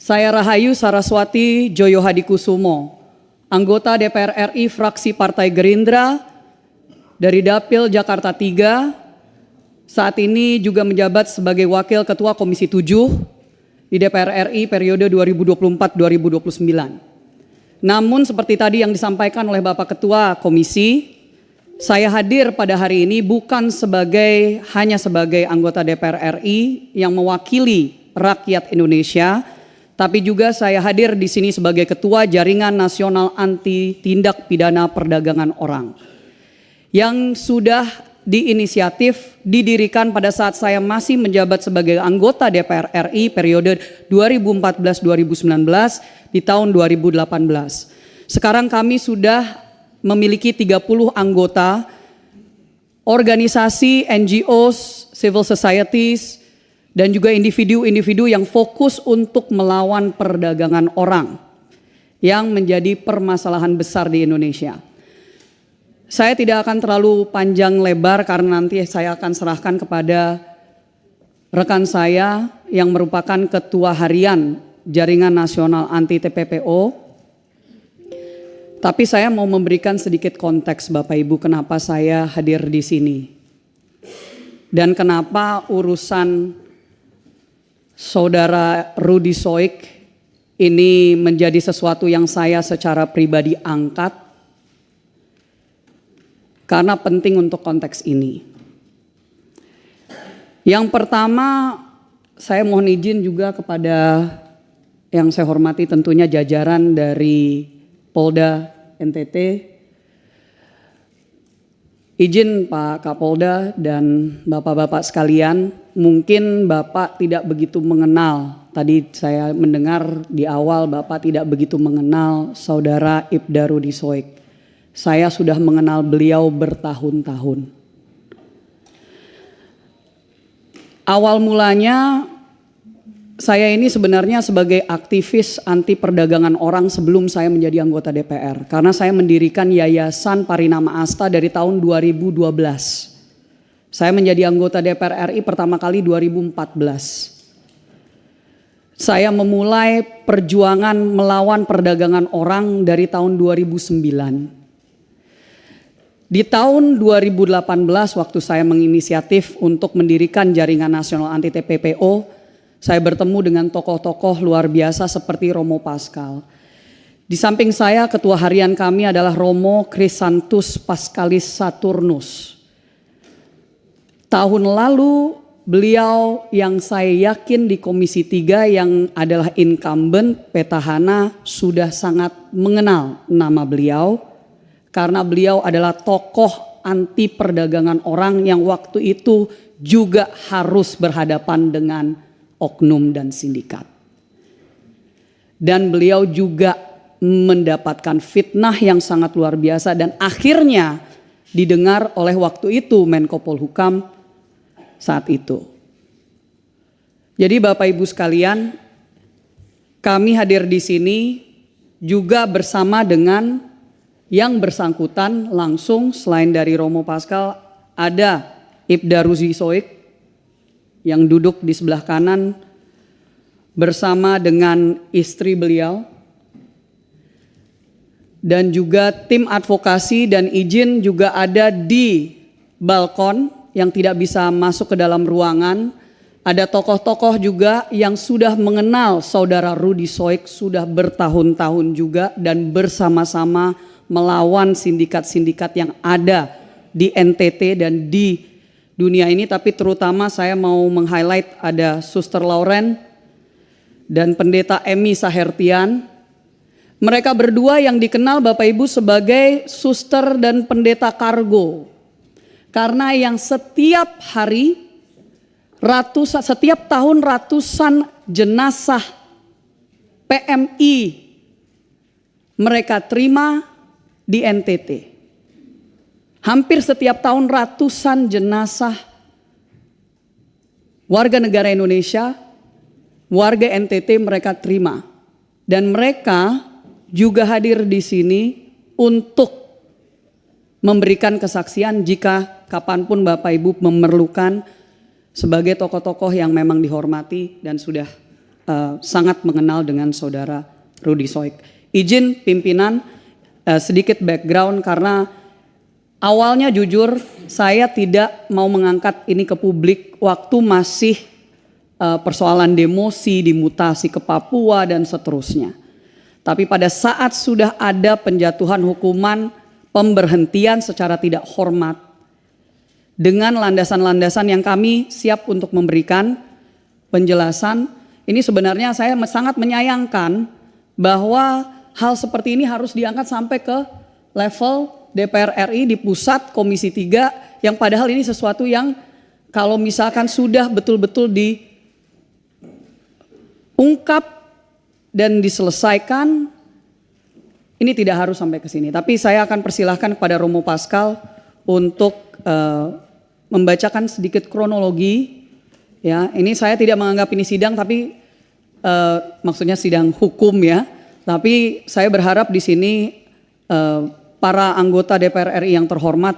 Saya Rahayu Saraswati Joyo Hadikusumo, anggota DPR RI fraksi Partai Gerindra dari Dapil Jakarta 3, saat ini juga menjabat sebagai Wakil Ketua Komisi 7 di DPR RI periode 2024-2029. Namun seperti tadi yang disampaikan oleh Bapak Ketua Komisi, saya hadir pada hari ini bukan hanya sebagai anggota DPR RI yang mewakili rakyat Indonesia, tapi juga saya hadir di sini sebagai Ketua Jaringan Nasional Anti Tindak Pidana Perdagangan Orang yang sudah diinisiatif didirikan pada saat saya masih menjabat sebagai anggota DPR RI periode 2014-2019 di tahun 2018. Sekarang kami sudah memiliki 30 anggota organisasi, NGOs, civil societies, dan juga individu-individu yang fokus untuk melawan perdagangan orang yang menjadi permasalahan besar di Indonesia. Saya tidak akan terlalu panjang lebar karena nanti saya akan serahkan kepada rekan saya yang merupakan Ketua Harian Jaringan Nasional Anti TPPO. Tapi saya mau memberikan sedikit konteks Bapak Ibu kenapa saya hadir di sini. Dan kenapa urusan Saudara Rudy Soik ini menjadi sesuatu yang saya secara pribadi angkat karena penting untuk konteks ini. Yang pertama, saya mohon izin juga kepada yang saya hormati tentunya jajaran dari Polda NTT. Izin Pak Kapolda dan Bapak-Bapak sekalian, mungkin Bapak tidak begitu mengenal, tadi saya mendengar di awal Bapak tidak begitu mengenal Saudara Ibda Rudy Soik. Saya sudah mengenal beliau bertahun-tahun. Awal mulanya saya ini sebenarnya sebagai aktivis anti perdagangan orang sebelum saya menjadi anggota DPR. Karena saya mendirikan Yayasan Parinama Asta dari tahun 2012. Saya menjadi anggota DPR RI pertama kali 2014. Saya memulai perjuangan melawan perdagangan orang dari tahun 2009. Di tahun 2018 waktu saya menginisiatif untuk mendirikan Jaringan Nasional Anti TPPO, saya bertemu dengan tokoh-tokoh luar biasa seperti Romo Pascal. Di samping saya, ketua harian kami adalah Romo Krisantus Pascalis Saturnus. Tahun lalu beliau yang saya yakin di Komisi 3 yang adalah incumbent petahana sudah sangat mengenal nama beliau. Karena beliau adalah tokoh anti perdagangan orang yang waktu itu juga harus berhadapan dengan oknum dan sindikat. Dan beliau juga mendapatkan fitnah yang sangat luar biasa dan akhirnya didengar oleh waktu itu Menko Polhukam saat itu. Jadi Bapak Ibu sekalian, kami hadir di sini juga bersama dengan yang bersangkutan langsung selain dari Romo Pascal ada Ibda Rudy Soik yang duduk di sebelah kanan bersama dengan istri beliau dan juga tim advokasi dan izin juga ada di balkon yang tidak bisa masuk ke dalam ruangan. Ada tokoh-tokoh juga yang sudah mengenal Saudara Rudy Soik sudah bertahun-tahun juga dan bersama-sama melawan sindikat-sindikat yang ada di NTT dan di dunia ini, tapi terutama saya mau meng-highlight ada Suster Lauren dan Pendeta Emi Sahertian. Mereka berdua yang dikenal Bapak Ibu sebagai suster dan pendeta kargo. Karena yang setiap hari, setiap tahun ratusan jenazah PMI mereka terima di NTT. Hampir setiap tahun ratusan jenazah warga negara Indonesia, warga NTT mereka terima. Dan mereka juga hadir di sini untuk memberikan kesaksian jika kapanpun Bapak Ibu memerlukan sebagai tokoh-tokoh yang memang dihormati dan sudah sangat mengenal dengan saudara Rudy Soik. Izin pimpinan sedikit background karena awalnya jujur saya tidak mau mengangkat ini ke publik waktu masih persoalan demosi, dimutasi ke Papua dan seterusnya. Tapi pada saat sudah ada penjatuhan hukuman pemberhentian secara tidak hormat dengan landasan-landasan yang kami siap untuk memberikan penjelasan, ini sebenarnya saya sangat menyayangkan bahwa hal seperti ini harus diangkat sampai ke level DPR RI di pusat Komisi 3 yang padahal ini sesuatu yang kalau misalkan sudah betul-betul diungkap dan diselesaikan, ini tidak harus sampai ke sini. Tapi saya akan persilahkan kepada Romo Pascal untuk membacakan sedikit kronologi. Ya, ini saya tidak menganggap ini sidang, tapi maksudnya sidang hukum ya. Tapi saya berharap di sini para anggota DPR RI yang terhormat,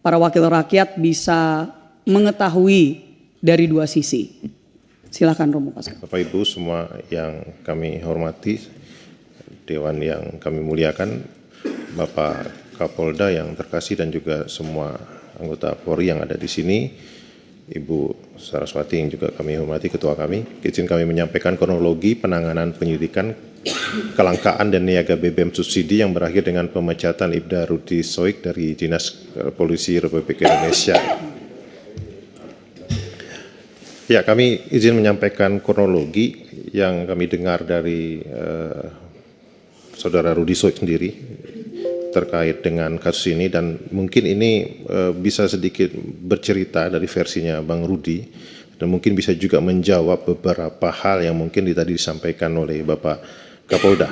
para wakil rakyat bisa mengetahui dari dua sisi. Silakan Romo Pascal. Bapak Ibu semua yang kami hormati, Dewan yang kami muliakan, Bapak Kapolda yang terkasih dan juga semua anggota Polri yang ada di sini, Ibu Saraswati yang juga kami hormati, ketua kami, izin kami menyampaikan kronologi penanganan penyidikan kelangkaan dan niaga BBM subsidi yang berakhir dengan pemecatan Ibda Rudy Soik dari Dinas Polisi Republik Indonesia. Ya, kami izin menyampaikan kronologi yang kami dengar dari saudara Rudy Soik sendiri terkait dengan kasus ini, dan mungkin ini bisa sedikit bercerita dari versinya Bang Rudy dan mungkin bisa juga menjawab beberapa hal yang mungkin tadi disampaikan oleh Bapak Kapolda.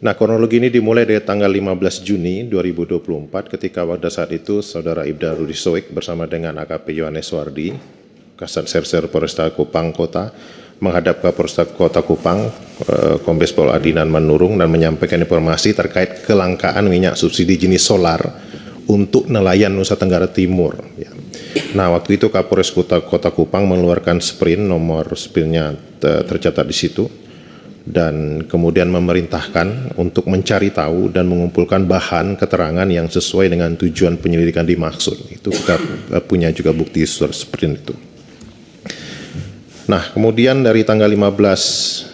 Nah, kronologi ini dimulai dari tanggal 15 Juni 2024 ketika pada saat itu saudara Ibda Rudy Soik bersama dengan AKP Yohanes Wardi, Kasat Serser Polresta Kupang Kota, menghadap ke Polresta Kota Kupang, Kombes Pol Adinan Manurung, dan menyampaikan informasi terkait kelangkaan minyak subsidi jenis solar untuk nelayan Nusa Tenggara Timur. Ya. Nah, waktu itu Kapolres Kota Kupang mengeluarkan sprint, nomor sprintnya tercatat di situ, dan kemudian memerintahkan untuk mencari tahu dan mengumpulkan bahan keterangan yang sesuai dengan tujuan penyelidikan dimaksud. Itu kita punya juga bukti sprint itu. Nah, kemudian dari tanggal 15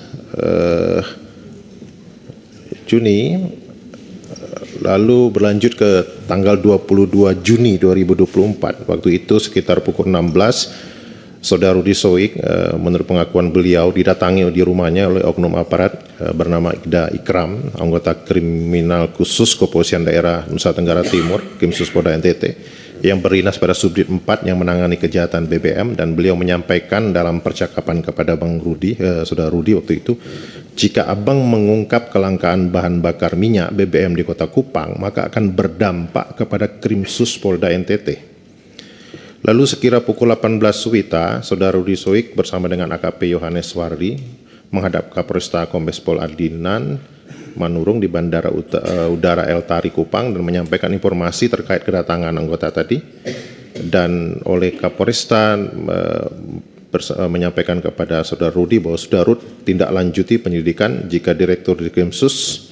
Juni lalu berlanjut ke tanggal 22 Juni 2024. Waktu itu sekitar pukul 16, saudara Rudy Soik menurut pengakuan beliau didatangi di rumahnya oleh oknum aparat bernama Ida Ikram, anggota kriminal khusus Kepolisian Daerah Nusa Tenggara Timur, Krimsus Polda NTT, yang berdinas pada Subdit 4 yang menangani kejahatan BBM, dan beliau menyampaikan dalam percakapan kepada Bang Rudy, saudara Rudy waktu itu, jika abang mengungkap kelangkaan bahan bakar minyak BBM di Kota Kupang, maka akan berdampak kepada Krimsus Polda NTT. Lalu sekira pukul 18 WITA, saudara Rudy Soik bersama dengan AKP Yohanes Wardi menghadap Kapolresta Kombes Pol Adinan Manurung di Bandara Udara El Tari Kupang dan menyampaikan informasi terkait kedatangan anggota tadi, dan oleh Kapolresta menyampaikan kepada saudara Rudy bahwa saudara Rud tindak lanjuti penyelidikan, jika Direktur di Krimsus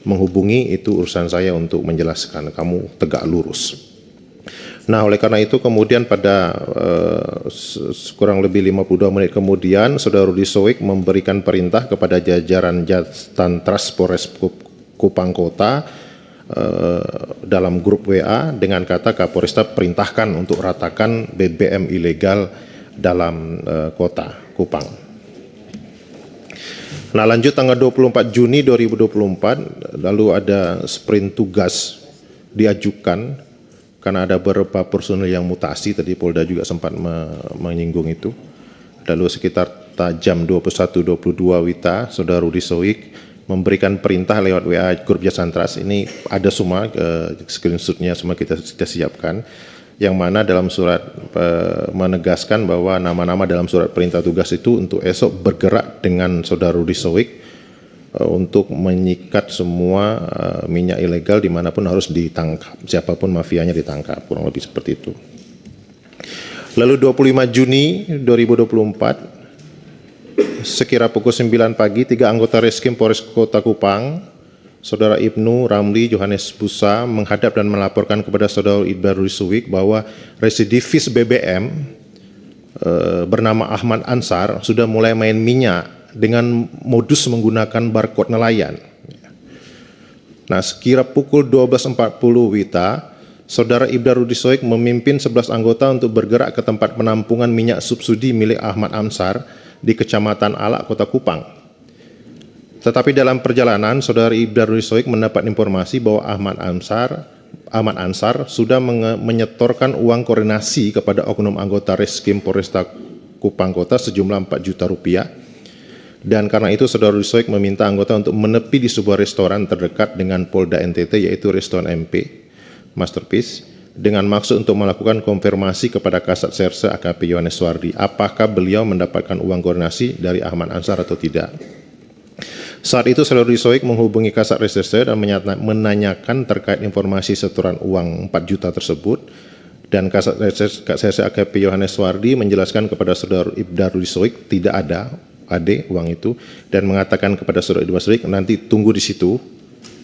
menghubungi itu urusan saya untuk menjelaskan, kamu tegak lurus. Nah, oleh karena itu kemudian pada kurang lebih 52 menit kemudian, saudara Rudy Soik memberikan perintah kepada jajaran Jatantras Polres Kupang Kota dalam grup WA dengan kata, Kapolresta perintahkan untuk ratakan BBM ilegal dalam kota Kupang. Nah, lanjut tanggal 24 Juni 2024, lalu ada sprint tugas diajukan karena ada beberapa personel yang mutasi, tadi Polda juga sempat menyinggung itu. Lalu sekitar jam 21.22 WITA, saudara Rudy Soik memberikan perintah lewat WA grup Jatantras. Ini ada semua screenshotnya, semua kita siapkan, yang mana dalam surat menegaskan bahwa nama-nama dalam surat perintah tugas itu untuk esok bergerak dengan saudara Rudy Soik untuk menyikat semua minyak ilegal dimanapun harus ditangkap, siapapun mafianya ditangkap, kurang lebih seperti itu. Lalu 25 Juni 2024 sekira pukul 9 pagi, 3 anggota Reskrim Polres Kota Kupang, Saudara Ibnu, Ramli, Johannes Busa menghadap dan melaporkan kepada Saudara Ibda Rudi Suwik bahwa residivis BBM bernama Ahmad Ansar sudah mulai main minyak dengan modus menggunakan barcode nelayan. Nah, sekira pukul 12.40 WITA, Saudara Ibda Rudi Suwik memimpin 11 anggota untuk bergerak ke tempat penampungan minyak subsidi milik Ahmad Ansar di Kecamatan Alak, Kota Kupang. Tetapi dalam perjalanan, Saudara Ibda Rudi Suwik mendapat informasi bahwa Ahmad Ansar sudah menyetorkan uang koordinasi kepada oknum anggota Reskrim Polresta Kupang Kota sejumlah 4 juta rupiah. Dan karena itu Saudara Rudi Suwik meminta anggota untuk menepi di sebuah restoran terdekat dengan Polda NTT, yaitu restoran MP Masterpiece, dengan maksud untuk melakukan konfirmasi kepada Kasat Serse AKP Yohanes Suwardi apakah beliau mendapatkan uang koordinasi dari Ahmad Ansar atau tidak. Saat itu Saudara Rudi Suwik menghubungi Kasat Reserse dan menanyakan terkait informasi setoran uang 4 juta tersebut, dan Kasat Serse AKP Yohanes Suwardi menjelaskan kepada Saudara Ibda Rudi Suwik tidak ada uang itu, dan mengatakan kepada Saudara Ibda Rudi Suwik, nanti tunggu di situ,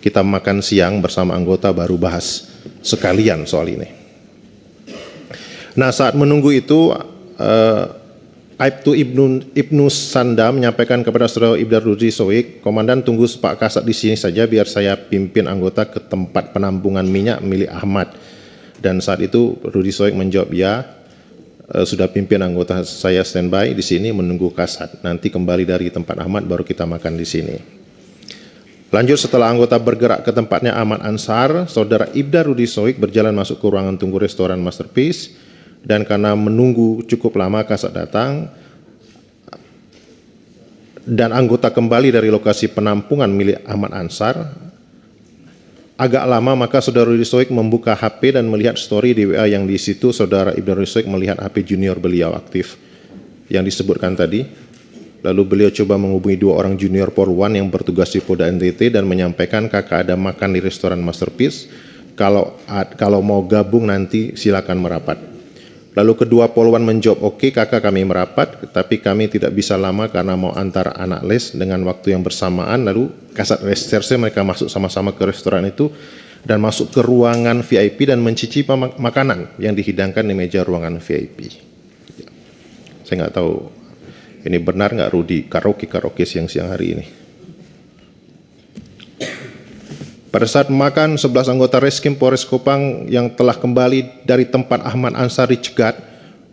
kita makan siang bersama anggota baru bahas sekalian soal ini. Nah, saat menunggu itu Aibtu Ibnu Sanda menyampaikan kepada Saudara Ibda Rudi Suwik, Komandan tunggu Pak Kasat di sini saja biar saya pimpin anggota ke tempat penampungan minyak milik Ahmad. Dan saat itu Rudi Suwik menjawab ya, sudah pimpin anggota saya standby di sini menunggu Kasat. Nanti kembali dari tempat Ahmad baru kita makan di sini. Lanjut, setelah anggota bergerak ke tempatnya Ahmad Ansar, Saudara Ibda Rudi Suwik berjalan masuk ke ruangan tunggu restoran Masterpiece, dan karena menunggu cukup lama Kasat datang dan anggota kembali dari lokasi penampungan milik Ahmad Ansar agak lama, maka Saudara Rudi Suwik membuka HP dan melihat story di WA yang di situ Saudara Ibda Rudi Suwik melihat HP junior beliau aktif yang disebutkan tadi. Lalu beliau coba menghubungi 2 orang junior Polwan yang bertugas di Polda NTT dan menyampaikan kakak ada makan di restoran Masterpiece, kalau mau gabung nanti silakan merapat. Lalu kedua Polwan menjawab, oke kakak kami merapat, tapi kami tidak bisa lama karena mau antar anak les dengan waktu yang bersamaan. Lalu Kasat Reserse mereka masuk sama-sama ke restoran itu dan masuk ke ruangan VIP dan mencicipi makanan yang dihidangkan di meja ruangan VIP. Saya nggak tahu ini benar nggak Rudi karaoke siang-siang hari ini. Pada saat makan, 11 anggota Reskrim Polres Kupang yang telah kembali dari tempat Ahmad Ansar dicegat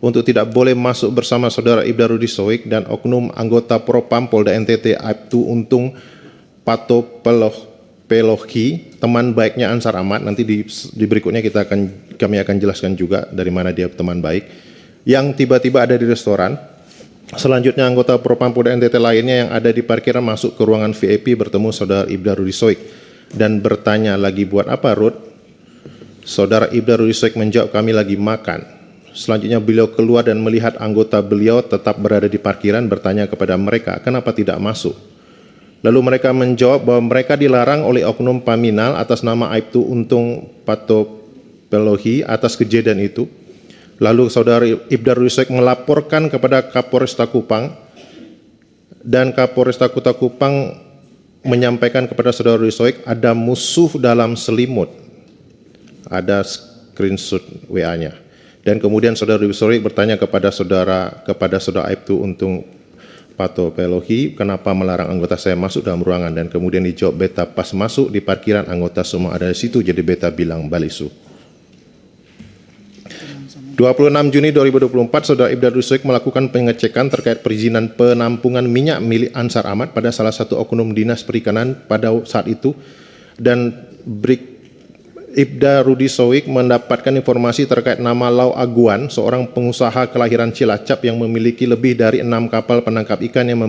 untuk tidak boleh masuk bersama Saudara Ibda Rudi Suwik dan oknum anggota Propam Polda NTT Aibtu Untung Pato Pelohi, teman baiknya Ansar Ahmad. Nanti di berikutnya kami akan jelaskan juga dari mana dia teman baik, yang tiba-tiba ada di restoran. Selanjutnya anggota Propam Polda NTT lainnya yang ada di parkiran masuk ke ruangan VIP bertemu Saudara Ibda Rudi Suwik dan bertanya, lagi buat apa Rud? Saudara Ibda Rudi Suwik menjawab, kami lagi makan. Selanjutnya beliau keluar dan melihat anggota beliau tetap berada di parkiran, bertanya kepada mereka, kenapa tidak masuk? Lalu mereka menjawab bahwa mereka dilarang oleh oknum Paminal atas nama Aibtu Untung Pato Pelohi atas kejadian itu. Lalu Saudara Ibda Rudi Suwik melaporkan kepada Kapolresta Kupang, dan Kapolresta Kota Kupang menyampaikan kepada Saudara Rudi Suwik ada musuh dalam selimut. Ada screenshot WA-nya. Dan kemudian Saudara Rudi Suwik bertanya kepada Saudara Aibtu Untung Pato Pelohi, kenapa melarang anggota saya masuk dalam ruangan? Dan kemudian dijawab, beta pas masuk di parkiran anggota semua ada di situ, jadi beta bilang balisu. 26 Juni 2024, Saudara Ibda Rudi Suwik melakukan pengecekan terkait perizinan penampungan minyak milik Ansar Ahmad pada salah satu oknum dinas perikanan pada saat itu, dan Ibda Rudi Suwik mendapatkan informasi terkait nama Lau Aguan, seorang pengusaha kelahiran Cilacap yang memiliki lebih dari 6 kapal penangkap ikan yang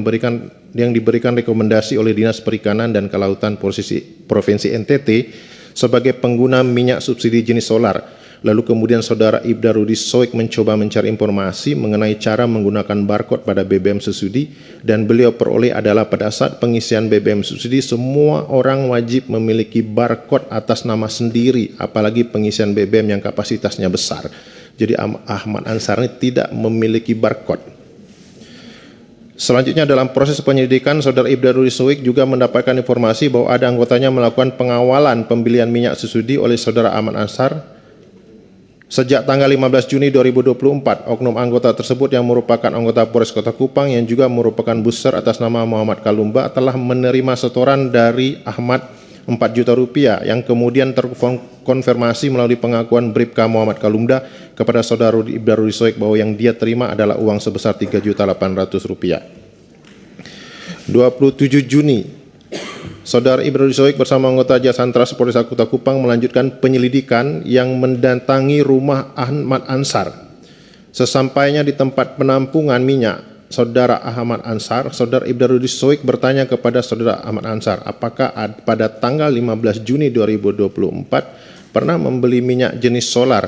diberikan rekomendasi oleh Dinas Perikanan dan Kelautan Provinsi NTT sebagai pengguna minyak subsidi jenis solar. Lalu kemudian Saudara Ibda Rudi Suwik mencoba mencari informasi mengenai cara menggunakan barcode pada BBM subsidi, dan beliau peroleh adalah pada saat pengisian BBM subsidi semua orang wajib memiliki barcode atas nama sendiri, apalagi pengisian BBM yang kapasitasnya besar. Jadi Ahmad Ansar ini tidak memiliki barcode. Selanjutnya dalam proses penyelidikan, Saudara Ibda Rudi Soik juga mendapatkan informasi bahwa ada anggotanya melakukan pengawalan pembelian minyak subsidi oleh Saudara Ahmad Ansar. Sejak tanggal 15 Juni 2024, oknum anggota tersebut yang merupakan anggota Polres Kota Kupang yang juga merupakan booster atas nama Muhammad Kalumba telah menerima setoran dari Ahmad 4 juta rupiah yang kemudian terkonfirmasi melalui pengakuan Bribka Muhammad Kalumba kepada Saudara Ibda Rudi Soik bahwa yang dia terima adalah uang sebesar 3.800.000 rupiah. 27 Juni, Saudara Ibda Rudi Soik bersama anggota Jasa Trans Polres Kota Kupang melanjutkan penyelidikan yang mendatangi rumah Ahmad Ansar. Sesampainya di tempat penampungan minyak Saudara Ahmad Ansar, Saudara Ibda Rudi Soik bertanya kepada Saudara Ahmad Ansar, apakah pada tanggal 15 Juni 2024 pernah membeli minyak jenis solar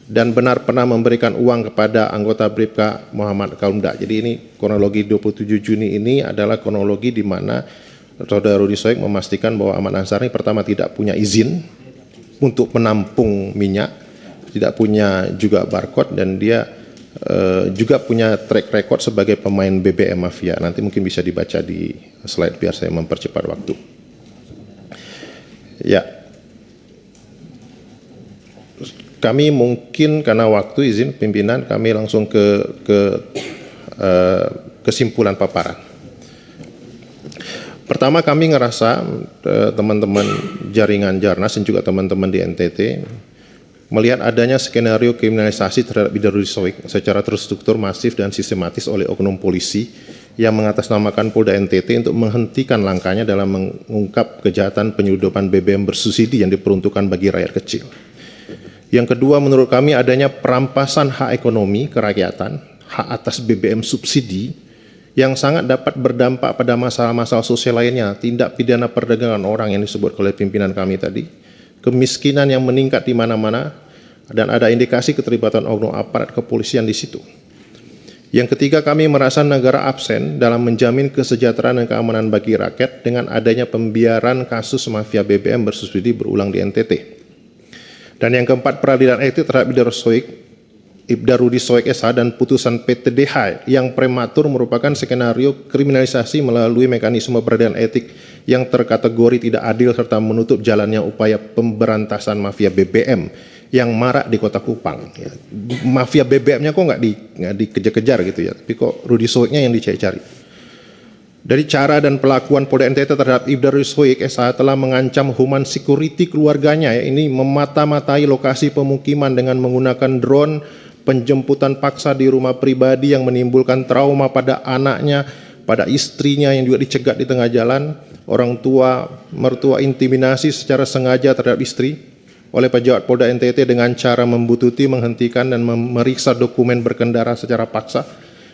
dan benar pernah memberikan uang kepada anggota Bribka Muhammad Kalumda. Jadi ini kronologi 27 Juni ini adalah kronologi di mana Saudara Rudi Soik memastikan bahwa Ahmad Ansar ini pertama tidak punya izin untuk menampung minyak, tidak punya juga barcode, dan dia juga punya track record sebagai pemain BBM mafia. Nanti mungkin bisa dibaca di slide biar saya mempercepat waktu. Ya, kami mungkin karena waktu izin pimpinan kami langsung ke kesimpulan paparan. Pertama, kami ngerasa teman-teman jaringan Jarnas dan juga teman-teman di NTT melihat adanya skenario kriminalisasi terhadap Ibda Rudi Soik secara terstruktur, masif, dan sistematis oleh oknum polisi yang mengatasnamakan Polda NTT untuk menghentikan langkahnya dalam mengungkap kejahatan penyeludupan BBM bersubsidi yang diperuntukkan bagi rakyat kecil. Yang kedua, menurut kami adanya perampasan hak ekonomi kerakyatan, hak atas BBM subsidi yang sangat dapat berdampak pada masalah-masalah sosial lainnya, tindak pidana perdagangan orang yang disebut oleh pimpinan kami tadi, kemiskinan yang meningkat di mana-mana, dan ada indikasi keterlibatan oknum aparat kepolisian di situ. Yang ketiga, kami merasa negara absen dalam menjamin kesejahteraan dan keamanan bagi rakyat dengan adanya pembiaran kasus mafia BBM bersubsidi berulang di NTT. Dan yang keempat, peradilan etik terhadap Ibda Rudi Soik SH dan putusan PTDH yang prematur merupakan skenario kriminalisasi melalui mekanisme peradilan etik yang terkategori tidak adil serta menutup jalannya upaya pemberantasan mafia BBM yang marak di Kota Kupang. Ya, mafia BBM-nya kok nggak dikejar-kejar gitu ya, tapi kok Rudi Soiknya yang dicari-cari. Dari cara dan pelakuan Polda NTT terhadap Ibda Rudi Soik SH telah mengancam human security keluarganya, ya, ini memata-matai lokasi pemukiman dengan menggunakan drone, penjemputan paksa di rumah pribadi yang menimbulkan trauma pada anaknya, pada istrinya yang juga dicegat di tengah jalan, orang tua, mertua intimidasi secara sengaja terhadap istri oleh pejabat Polda NTT dengan cara membututi, menghentikan, dan memeriksa dokumen berkendara secara paksa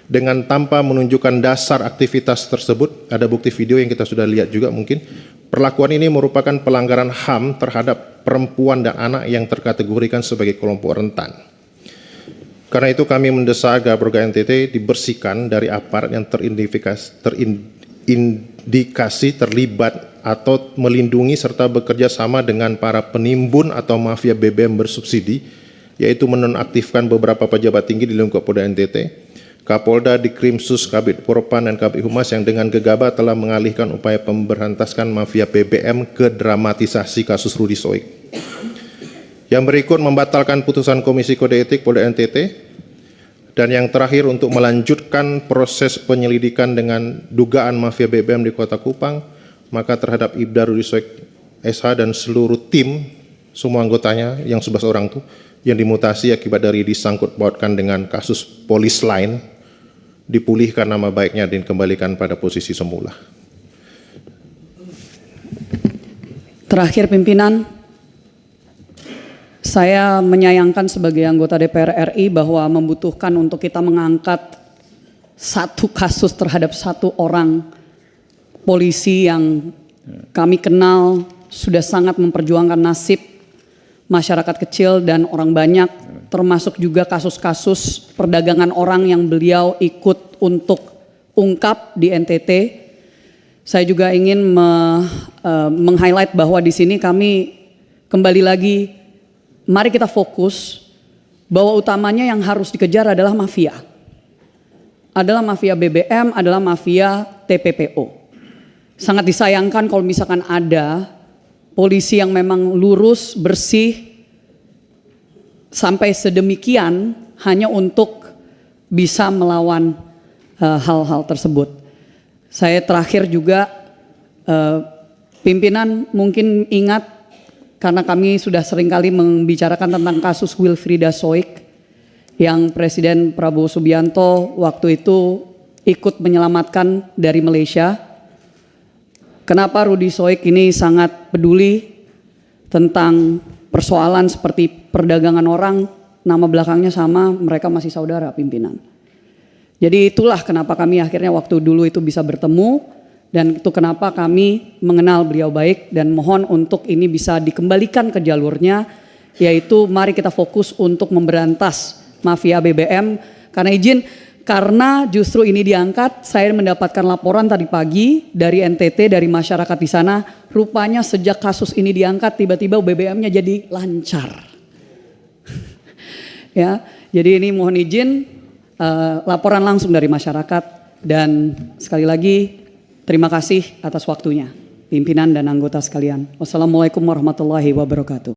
dengan tanpa menunjukkan dasar aktivitas tersebut. Ada bukti video yang kita sudah lihat juga mungkin. Perlakuan ini merupakan pelanggaran HAM terhadap perempuan dan anak yang terkategorikan sebagai kelompok rentan. Karena itu kami mendesak agar program NTT dibersihkan dari aparat yang terindikasi terlibat atau melindungi serta bekerja sama dengan para penimbun atau mafia BBM bersubsidi, yaitu menonaktifkan beberapa pejabat tinggi di lingkup Polda NTT, Kapolda, Dikrimsus, Kabid Propam, dan Kabid Humas yang dengan gegabah telah mengalihkan upaya pemberantasan mafia BBM ke dramatisasi kasus Rudi Soik. Yang berikut, membatalkan putusan Komisi Kode Etik Polda NTT. Dan yang terakhir, untuk melanjutkan proses penyelidikan dengan dugaan mafia BBM di Kota Kupang, maka terhadap Ibda Rudi Soik SH dan seluruh tim, semua anggotanya yang 11 orang itu, yang dimutasi akibat dari disangkut pautkan dengan kasus polis lain, dipulihkan nama baiknya dan dikembalikan pada posisi semula. Terakhir pimpinan, saya menyayangkan sebagai anggota DPR RI bahwa membutuhkan untuk kita mengangkat satu kasus terhadap satu orang polisi yang kami kenal sudah sangat memperjuangkan nasib masyarakat kecil dan orang banyak, termasuk juga kasus-kasus perdagangan orang yang beliau ikut untuk ungkap di NTT. Saya juga ingin meng-highlight bahwa di sini kami kembali lagi, mari kita fokus bahwa utamanya yang harus dikejar adalah mafia. adalah mafia BBM, adalah mafia TPPO. Sangat disayangkan kalau misalkan ada polisi yang memang lurus, bersih, sampai sedemikian hanya untuk bisa melawan hal-hal tersebut. Saya terakhir juga, pimpinan mungkin ingat karena kami sudah seringkali membicarakan tentang kasus Wilfrieda Soik yang Presiden Prabowo Subianto waktu itu ikut menyelamatkan dari Malaysia. Kenapa Rudy Soik ini sangat peduli tentang persoalan seperti perdagangan orang, nama belakangnya sama, mereka masih saudara pimpinan. Jadi itulah kenapa kami akhirnya waktu dulu itu bisa bertemu, dan itu kenapa kami mengenal beliau baik dan mohon untuk ini bisa dikembalikan ke jalurnya, yaitu mari kita fokus untuk memberantas mafia BBM. Karena justru ini diangkat, saya mendapatkan laporan tadi pagi dari NTT, dari masyarakat di sana, rupanya sejak kasus ini diangkat tiba-tiba BBM-nya jadi lancar. Ya, jadi ini mohon izin laporan langsung dari masyarakat, dan sekali lagi terima kasih atas waktunya pimpinan dan anggota sekalian. Wassalamualaikum warahmatullahi wabarakatuh.